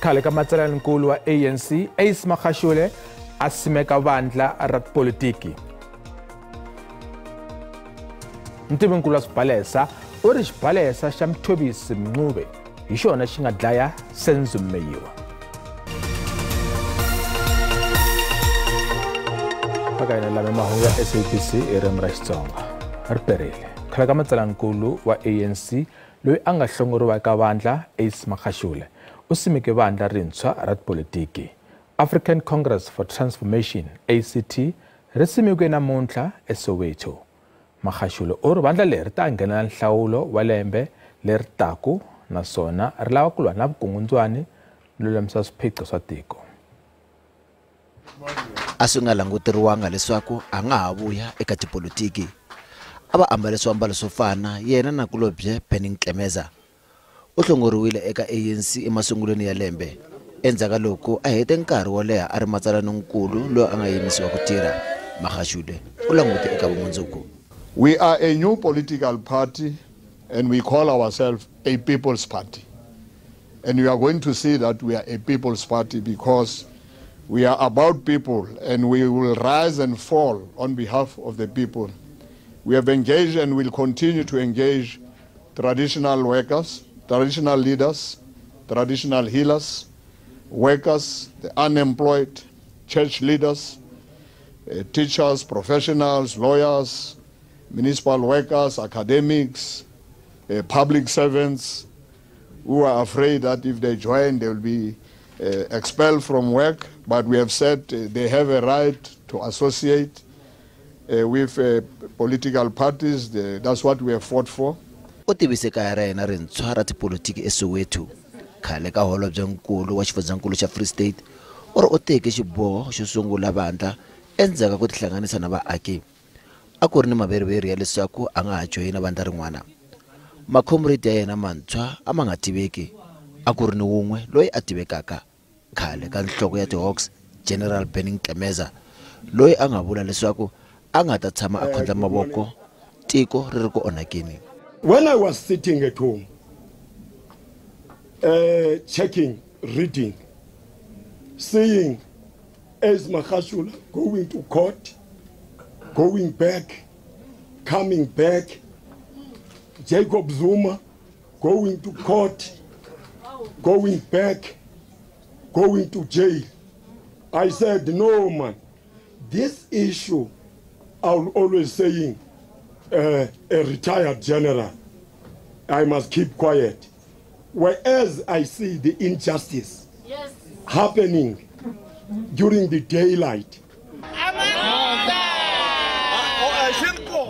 khale ka matsalaninkulu wa ANC Ace Mahashule a simeka vandla ra politiki. Mtivinkulu wa Swibalesa u ri xibalesa xa Mthobisi Mncube hi xona xi nga dlaya Senzo Meyiwa. Pakaina lame mahungu ya SABC ririmi ra Xitsonga ri perile. Khale ka matsalaninkulu wa ANC loyi a nga hlongoriwa eka vandla Ace Mahashule u simeke vandla rintshwa ra politiki. African Congress for Transformation ACT ri simekiwe namuntlha eSoweto. Mahashule u ri vandla leri ta nghenela nhlawulo wa lembe leri taku naswona ri lava ku lwa na vukungundzwani no lulamisa swiphiqo swa tiko. A swi nga languteriwanga leswaku a nga ha vuya eka tipolitiki. A va ambale swiambalo swo fana yena na kulobye Xitsonga. U hlongoriwile eka ANC emasungulweni ya lembe endzhaku loko a hete nkarhi wo leha a ri matsalaninkulu loyi a nga yimisiwa ku tirha. Mahashule u langute eka vumundzuku. We are a new political party and we call ourselves a people's party. And we are going to see that we are a people's party because we are about people and we will rise and fall on behalf of the people. We have engaged and will continue to engage traditional workers, traditional leaders, traditional healers, workers, the unemployed, church leaders, teachers, professionals, lawyers, municipal workers, academics, public servants who are afraid that if they join they will be expelled from work, but we have said they have a right to associate with political parties. That's what we have fought for. U tivise kaya ra yena rintshwa ra tipolitiki eSoweto khale ka holobye nkulu wa xifundzankulu xa Free State u ri u teke xiboho xo sungula vandla endzhaku ku tihlanganisa na vaaki. A ku ri ni maveriveri ya leswaku a nga ha joyina vandla rin'wana. Makhomriti ya yena mantshwa a ma nga tiveki. A ku ri ni wun'we loyi a tivekaka khale ka nhloko ya tiHawks General Xitsonga loyi a nga vula leswaku a nga ta tshama a khondla mavoko tiko ri ri ku onhakeni. When I was sitting at home, checking, reading, seeing Ace Mahashule going to court, going back, coming back, Jacob Zuma going to court, going back, going to jail. I said, no man, this issue, I'm always saying, a retired general, I must keep quiet. Whereas I see the injustice happening during the daylight.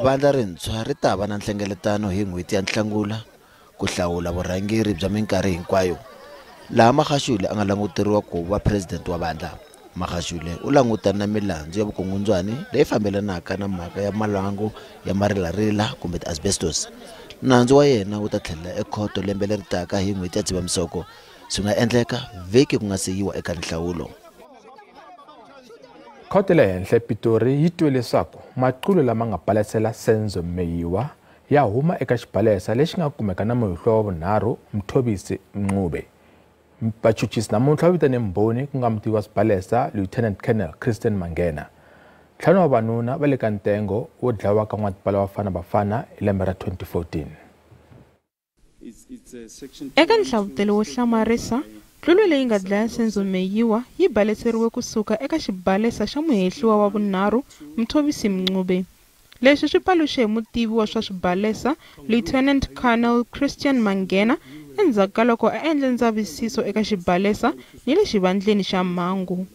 Vandla rintshwa ri ta va na nhlengeletano hi n'hweti ya Nhlangula ku hlawula vurhangeri bya minkarhi hinkwayo. Laha Mahashule a nga languteriwa ku va president wa vandla. Mahashule u langutana na milandzu ya vukungundzwani leyi fambelanaka na mhaka ya malangu ya marilarila kumbe asbestos. Nandzu wa yena wu ta tlhelela ekhoto lembe leri taka hi n'hweti ya Dzivamisoko. Swi nga endleka vhiki ku nga se yiwa eka nhlawulo. Khoto le henhla Pitori yi twe leswaku maqulo lama nga balesela Senzo Meyiwa ya huma eka xibalesa lexi nga kumeka na muhlo wa vunharhu Mthobisi Mncube. Vachuchisi namuntlha va vitane mbhoni ku nga mutivi wa swibalesa Lieutenant Colonel Christian Mangena. Ntlhanu wa vanuna va le ka ntengo wo dlawa ka n'watipala wa Bafana Bafana hi lembe ra 2014. Eka nhlavutelo wo hlamarisa tlulo leyi nga dlaya Senzo Meyiwa yi baleseriwe kusuka eka xibalesa xa muhehliwa wa vunharhu Mthobisi Mncube. Leswi swi paluxe hi mutivi wa swa swibalesa Lieutenant Colonel Christian Mangena endzhaku ka loko a endle ndzavisiso eka xibalesa ni le xivandleni xa Mahungu.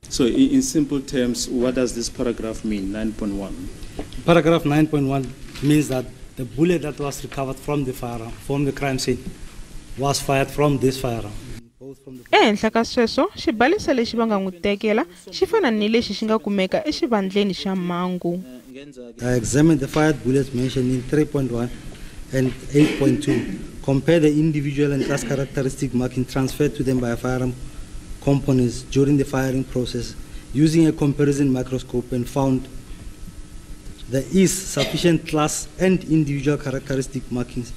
So in simple terms, what does this paragraph mean, 9.1? Paragraph 9.1 means that the bullet that was recovered from the firearm, from the crime scene, was fired from this firearm. Ehenhla ka sweswo xibalesa lexi va nga n'wi tekela xi fana ni lexi xi nga kumeka exivandleni xa Mahungu. I examined the fired bullets mentioned in 3.1 and 8.2. Compare the individual and class characteristic marking transferred to them by firearm components during the firing process using a comparison microscope and found there is sufficient class and individual characteristic markings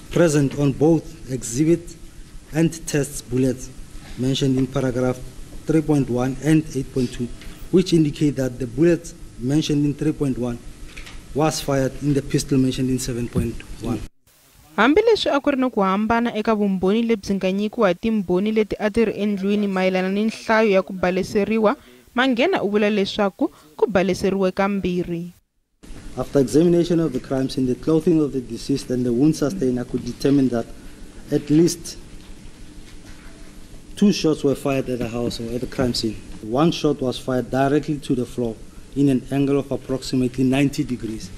present on both exhibit and test bullets mentioned in paragraph 3.1 and 8.2, which indicate that the bullet mentioned in 3.1 was fired in the pistol mentioned in 7.1. Hambileswi a ku ri ni ku hambana eka vumbhoni lebyi nga nyikiwa hi timbhoni leti a ti ri endlwini mayelana ni nhlayo ya ku baleseriwa, Mangena u vula leswaku ku baleseriwe kambirhi. After examination of the crime scene, the clothing of the deceased and the wound sustained, I could determine that at least 2 shots were fired at the house or at the crime scene. 1 shot was fired directly to the floor in an angle of approximately 90 degrees.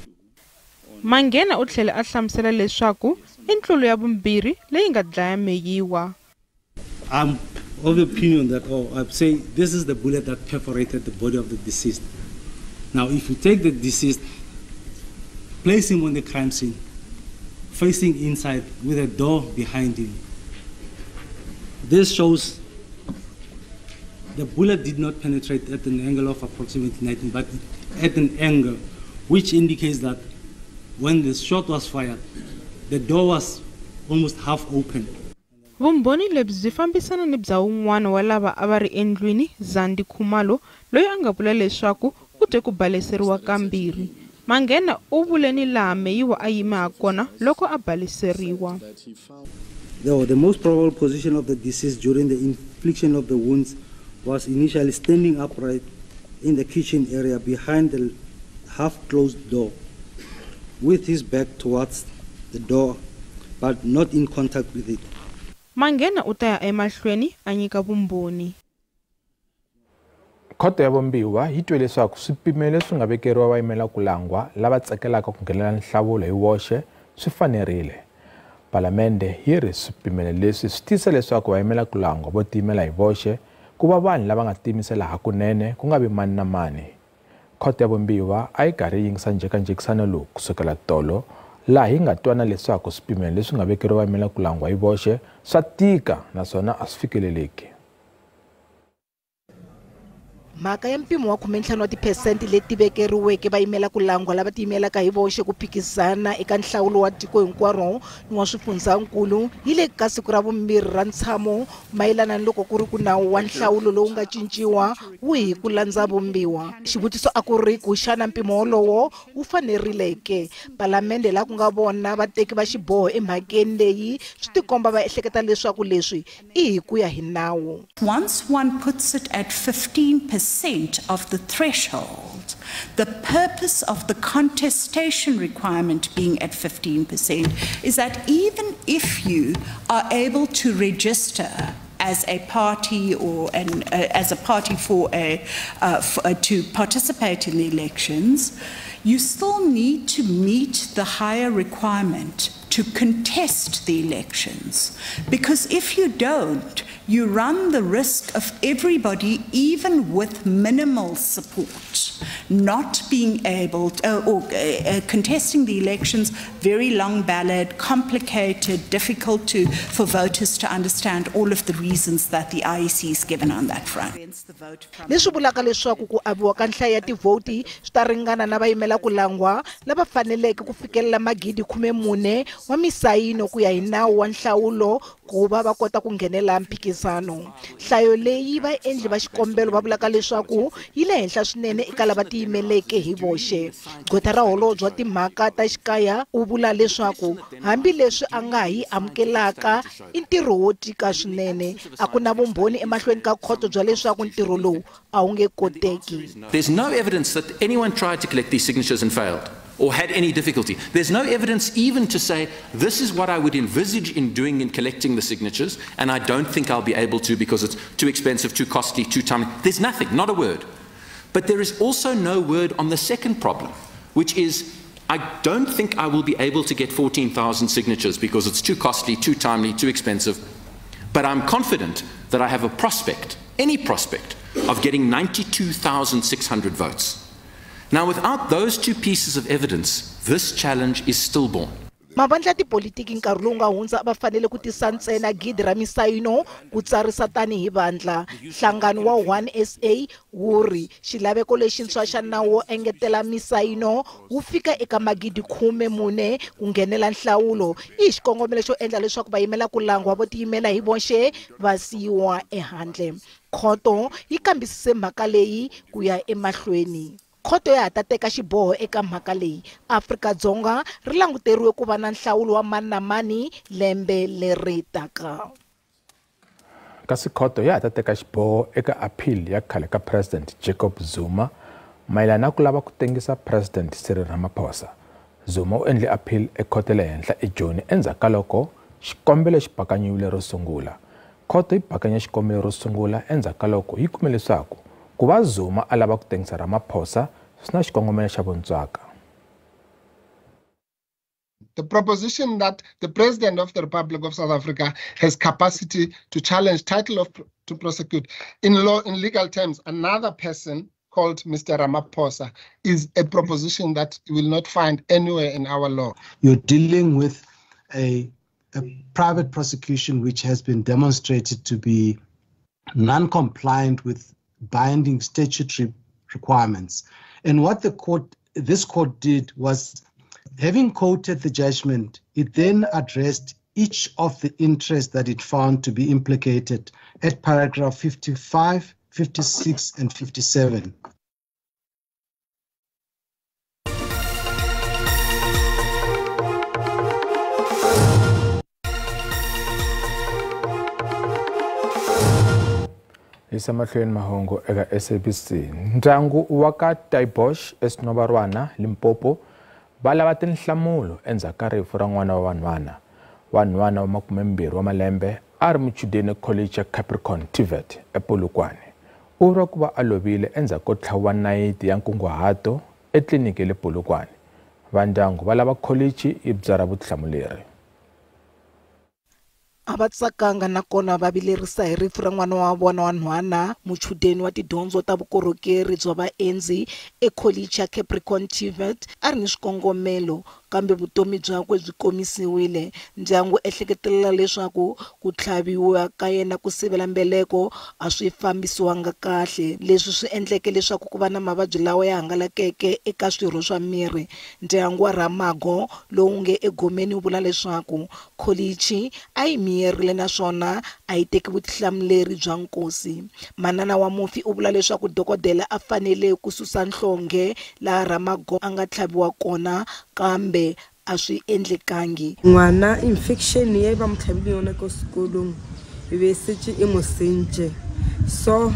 Mangena u tlhela a hlamusela leswaku i ntlulo ya vumbirhi leyi nga dlaya meyiwa. I'm of the opinion that, I'd say this is the bullet that perforated the body of the deceased. Now, if you take the deceased, place him on the crime scene, facing inside with a door behind him, this shows the bullet did not penetrate at an angle of approximately 19, but at an angle which indicates that when the shot was fired, the door was almost half open. Vumbhoni lebyi byi fambisana ni bya wun'wana wa lava a va ri endlwini, Zandi Khumalo, loyi a nga vula leswaku u twe ku baleseriwa kambirhi. Mangena u vule ni laha meyiwa a yime ha kona loko a baleseriwa. The most probable position of the deceased during the infliction of the wounds was initially standing upright in the kitchen area behind the half-closed door, with his back towards the door, but not in contact with it. Mangena u ta ya emahlweni a nyika vumbhoni. Khoto ya vumbiwa yi twe leswaku swipimelo leswi nga vekeriwa vayimela ku langwa lava tsakelaka ku nghenelela nhlavulo hi woxe swi fanerile. Palamende yi ri swipimelo leswi swi tisa leswaku vayimela ku langwa vo tiyimela hi voxe ku va vanhu lava nga tiyimisela hakunene ku nga vi mani na mani. Khoto ya vumbiwa a yi karhi yi yingisa njhekanjhekisano lowu kusukela tolo, laha yi nga twana leswaku swipimelo leswi nga vekeriwa vayimela ku langwa hi voxe swa tika naswona a swi fikeleleki. Mhaka ya mpimo wa 15 wa tiphesenti leti vekeriweke vayimela ku langwa lava tiyimelaka hi voxe ku phikizana eka nhlawulo wa tiko hinkwaro ni wa swifundzankulu yi le ka siku ra vumbirhi ra ntshamo mayelana ni loko ku ri ku nawu wa nhlawulo lowu nga cinciwa wihi ku landza vumbiwa. Xivutiso a ku ri ku xana mpimo wolowo wu fanerileke. Palamende laha ku nga vona vateki va xiboho emhakeni leyi swi tikomba va ehleketa leswaku leswi i hi ku ya hi nawu. Once one puts it at 15% of the threshold, the purpose of the contestation requirement being at 15% is that even if you are able to register as a party or as a party to participate in the elections, you still need to meet the higher requirement to contest the elections. Because if you don't, you run the risk of everybody, even with minimal support, not being able to, contesting the elections, very long ballot, complicated, difficult for voters to understand all of the reasons that the IEC is given on that front. Leswi vulaka leswaku ku aviwa ka nhlayo ya tivhoti swi ta ringana na vayimela ku langwa lava faneleke ku fikelela magidi 14 wa misayino ku ya hi nawu wa nhlawulo ku va kota ku nghenela mphikizano. Nhlayo leyi vaendli va xikombelo va vulaka leswaku yi le henhla swinene eka lava tiyimeleke hi voxe. Gqweta ra holobye wa timhaka ta xikaya u vula leswaku hambileswi a nga hi amukelaka i ntirho wo tika swinene, a ku na vumbhoni emahlweni ka khoto bya leswaku ntirho lowu a wu nge koteki. There's no evidence that anyone tried to collect these signatures and failed or had any difficulty. There's no evidence even to say this is what I would envisage in doing in collecting the signatures, and I don't think I'll be able to because it's too expensive, too costly, too time. There's nothing, not a word. But there is also no word on the second problem, which is I don't think I will be able to get 14,000 signatures because it's too costly, too timely, too expensive. But I'm confident that I have a prospect, any prospect, of getting 92,600 votes. Now, without those two pieces of evidence, this challenge is stillborn. mavandla ya tipolitiki nkarhi lowu nga hundza va fanele ku tisa ntsena gidi ra misayino ku tsarisa tanihi vandla. Nhlangano wa 1SA wu ri xilaveko lexintshwa xa nawu wo engetela misayino wu fika eka magidi 14 ku nghenela nhlawulo i xikongomelo xo endla leswaku vayimela ku langwa vo tiyimela hi voxe va siyiwa ehandle. Khoto yi kambisise mhaka leyi ku ya emahlweni. Khoto ya ha ta teka xiboho eka mhaka leyi. Afrika-Dzonga ri languteriwe ku va na nhlawulo wa mani na mani lembe leri taka. Kasi khoto ya ha ta teka xiboho eka appeal ya khale ka President Jacob Zuma mayelana ku lava ku tengisa President Cyril Ramaphosa. Zuma u endle appeal ekhoto le henhla eJoni endzhaku ka loko xikombelo xi bakanyiwile ro sungula. Khoto yi bakanya xikombelo ro sungula endzhaku ka loko yi kume leswaku ku va Zuma a lava ku tengisa Ramaphosa swi na xikongomelo xa vuntswaka. The proposition that the President of the Republic of South Africa has capacity to challenge title of to prosecute in legal terms another person called Mr. Ramaphosa is a proposition that you will not find anywhere in our law. You're dealing with a private prosecution which has been demonstrated to be non-compliant with binding statutory requirements. And what this court did was, having quoted the judgment, it then addressed each of the interests that it found to be implicated at paragraph 55, 56, and 57. Isa mahlweni Mahungu eka SABC. Ndyangu wa ka Taibosh eSinobarwana Limpopo va lava tinhlamulo endzhaku ka rifu ra n'wana wa vanhwana. Wanhwana wa 20 wa malembe a ri muchudeni college ya Capricorn TVET ePolokwane. U vuriwa ku va a lovile endzhaku ko tlhaviwa nayiti ya nkunguhato etliliniki le Polokwane. Vandyangu va lava college yi byara vutihlamuleri. Abatsakanga na kona va vilerisa hi rifu ra n'wana wa vona wa nhwana muchudeni wa tidyondzo ta vukorhokeri bya vaendzi eCollege ya Capricorn TVET a ri ni swikongomelo kambe vutomi byakwe byi komisiwile. Ndyangu ehleketelela leswaku ku tlhaviwa ka yena ku sivela mbeleko a swi fambisiwanga kahle, leswi swi endleke leswaku ku va na mavabyi lawa ya hangalakeke eka swirho swa miri. Ndyangu wa Ramago lowu nge egomeni wu vula leswaku college a yi miyerile naswona a yi teki vutihlamuleri bya nkosi. Manana wa mufi u vula leswaku dokodela a fanele ku susa nhlonge la Ramago a nga tlhaviwa kona kambe a swi endlekangi. N'wana infection ya ba mtlhabile yona ko sekolong e be setse e mo sentse, so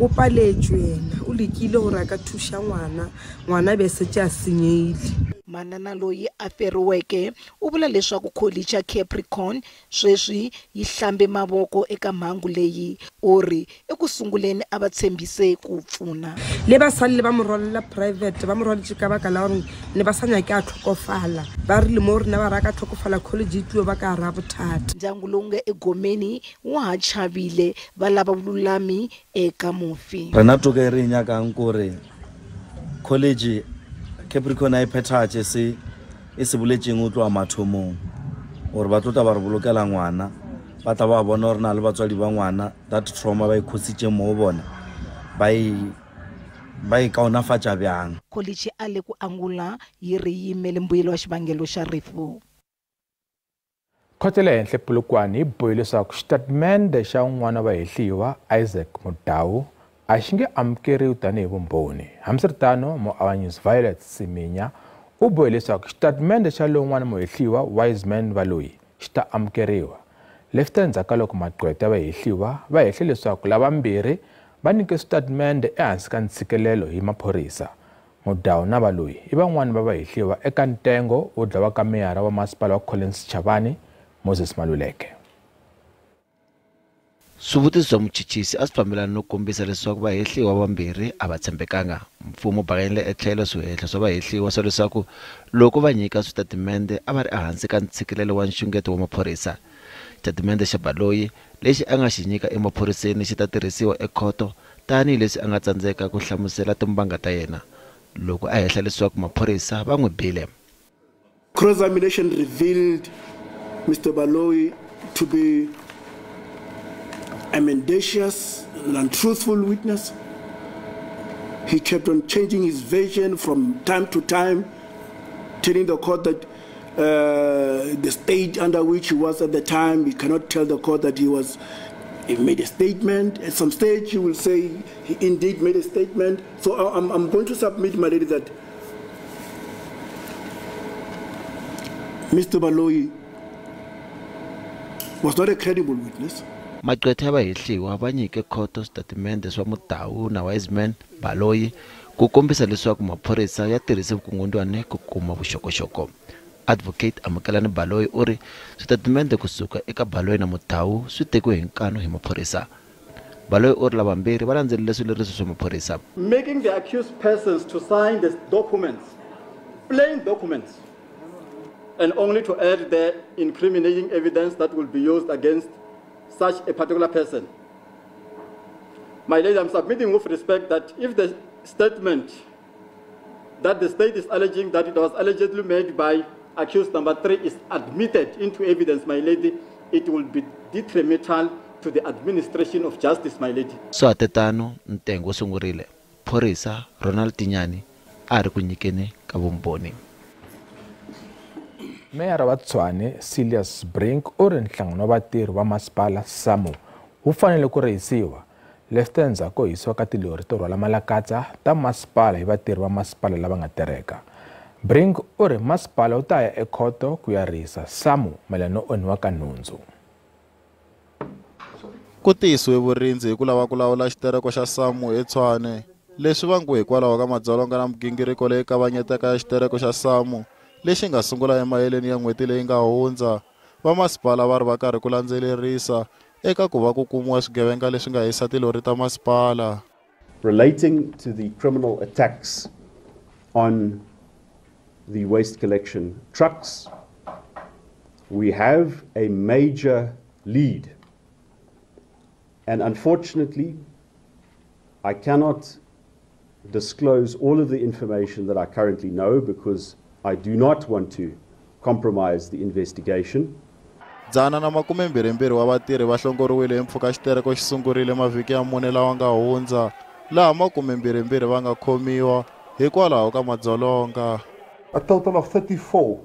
o paletswe yena o lekile gore a ka thusha ngwana be setse a senyeile. Manana loyi a feriweke u vula leswaku college ya Capricorn sweswi yi hlambe mavoko eka mhangu leyi, u ri ekusunguleni a va tshembise ku pfuna. Le ba sale ba morwalla private ba morwalla ka baka la gore ne ba sanya ke a tlhokofala ba rile mo rena ba raka tlhokofala college itlo ba ka ra bothata. Ndyangu lowu nge egomeni wa ha chavile va lava vululami eka mufi. Rena toka re nyakang kore college Capricorn a iphethache se e se boletseng o tloa mathomong gore ba tlotla ba re bolokela ngwana ba tla ba bona gore na le batswadi ba ngwana that trauma ba ikhositse mo bona ba e kaonafatsa byang. College a le ku angula yi ri yimele mbuyelo wa xivangelo xa rifu. Khoto le henhla Polokwane yi bohile leswaku xitatimende xa un'wana wa vahehliwa Isaac Mudawu a xi nge amukeriwi tanihi vumbhoni. Hambiswiritano muavanyisi Violet Siminya u bohe leswaku xitatimende xa lowun'wana muhehliwa Wiseman Valoyi xi ta amukeriwa. Leswi ta endzhaku ka loko maqhweta ya vahehliwa va hehle leswaku lavambirhi va nyike switatimende ehansi ka ntshikelelo hi maphorisa. Mudawu na Valoyi i van'wana va vahehliwa eka ntengo wo dlawa ka meyara wa masipala wa Collins Chavani Moses Maluleke. Swivutiso bya muchichisi a swi fambelana no kombisa leswaku vahehliwa vambirhi a va tshembekanga. Mfumo bakanyele etlhelo swihehla swa vahehliwa swa leswaku loko va nyika switatimende a va ri ehansi ka ntshikelelo wa nxungeto wa maphorisa. Xitatimende xa Valoyi lexi a nga xi nyika emaphoriseni xi ta tirhisiwa ekhoto tanihileswi a nga tsandzeka ku hlamusela timbanga ta yena loko a hehla leswaku maphorisa va n'wi bile. Cross-examination revealed Mr. Baloyi to be a mendacious and untruthful witness. He kept on changing his version from time to time, telling the court that the state under which he was at the time, he cannot tell the court that he made a statement. At some stage, he will say he indeed made a statement. So I'm going to submit, my lady, that Mr. Baloyi was not a credible witness. Maqwetha va hehliwa va nyike khoto statement swa Mutau na Wiseman Baloyi ku kombisa leswaku maphorisa ya tirhise vukungundzwana ku kuma vuxokoxoko. Advocate Amukelani Baloyi u ri switatimende kusuka eka Baloyi na Mutau swi tekiwe hi nkano hi maphorisa. Baloyi u ri lavambirhi va landzelile swileriso swa maphorisa. Making the accused persons to sign the documents, plain documents, and only to add the incriminating evidence that will be used against such a particular person. My lady, I'm submitting with respect that if the statement that the state is alleging that it was allegedly made by accused number 3 is admitted into evidence, my lady, it will be detrimental to the administration of justice, my lady. So atetano ntengo sungurile phorisa Ronald Tinyani a ri ku nyikeni ka vumbhoni. Meya wa Tshwane Silas Brink u ri nhlangano wa vatirhi va masipala SAMU wu fanele ku rihisiwa leswi ko hisiwa ka tilori to rhwala malakatsa ta masipala hi vatirhi va masipala lava nga tirheka. Brink u ri masipala wu ta ya ekhoto ku ya rihisa SAMU mayelana no onhiwa ka nhundzu. Ku tiyisiwe vurindzi hi ku lava ku lawula xitereko xa SAMU eTshwane leswi vangiwe hikwalaho ka madzolonga na migingiriko leyi kavanyetaka ya xitereko xa SAMU lexi nga sungula emaheleni ya n'hweti leyi nga hundza. Vamasipala va ri va karhi ku landzelerisa eka ku va ku kumiwa swigevenga leswi nga hisa tilori ta masipala. Relating to the criminal attacks on the waste collection trucks, we have a major lead. And unfortunately, I cannot disclose all of the information that I currently know because I do not want to compromise the investigation. Dzana na 22 wa vatirhi va hlongoriwile hi mpfhuka xitereko xi sungurile mavhiki ya 4 lawa nga hundza, laha 22 va nga khomiwa hikwalaho ka madzolonga. A total of 34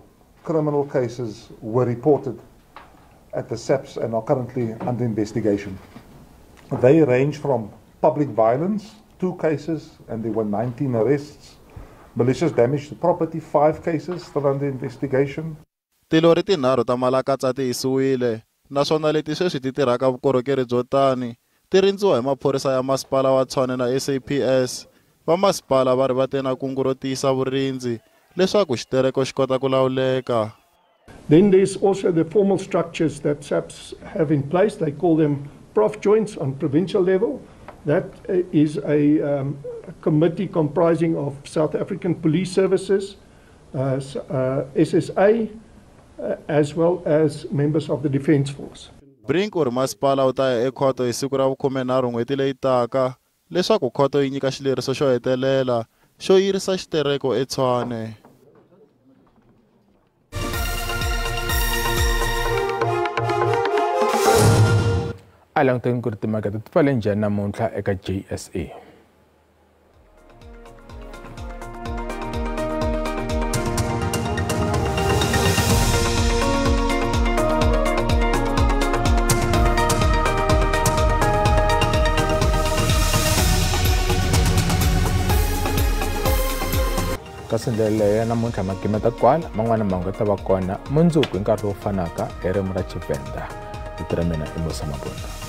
criminal cases were reported at the SABC and are currently under investigation. They range from public violence, 2 cases, and there were 19 arrests. Malicious damage to property, 5 cases still under investigation. Tilori tinharhu ta malakatsa ti hisiwile, naswona leti sweswi ti tirhaka vukorhokeri byo tani ti rindziwa hi maphorisa ya masipala wa Tshwane na SABC. Vamasipala va ri va tena kungu ro tiyisa vurindzi leswaku xitereko xi kota ku lawuleka. Then there's also the formal structures that SABC have in place. They call them prof joints on provincial level. That is a committee comprising of South African Police Services, SSA, as well as members of the Defence Force. Brink u ri masipala wu ta ya ekhoto hi siku ra vu-13 n'hweti leyi taka leswaku khoto yi nyika xileriso xo hetelela xo yirisa xitereko eTshwane. A languteni ku ri timakete ti pfale njhani namuntlha eka JSA. Kasi ndlela leyo namuntlha makimeta kwala man'wana mahungu ta va kona mundzuku hi nkarhi lowu fanaka hi ririmi ra Tshivenda. Mina i Musa Mabunda.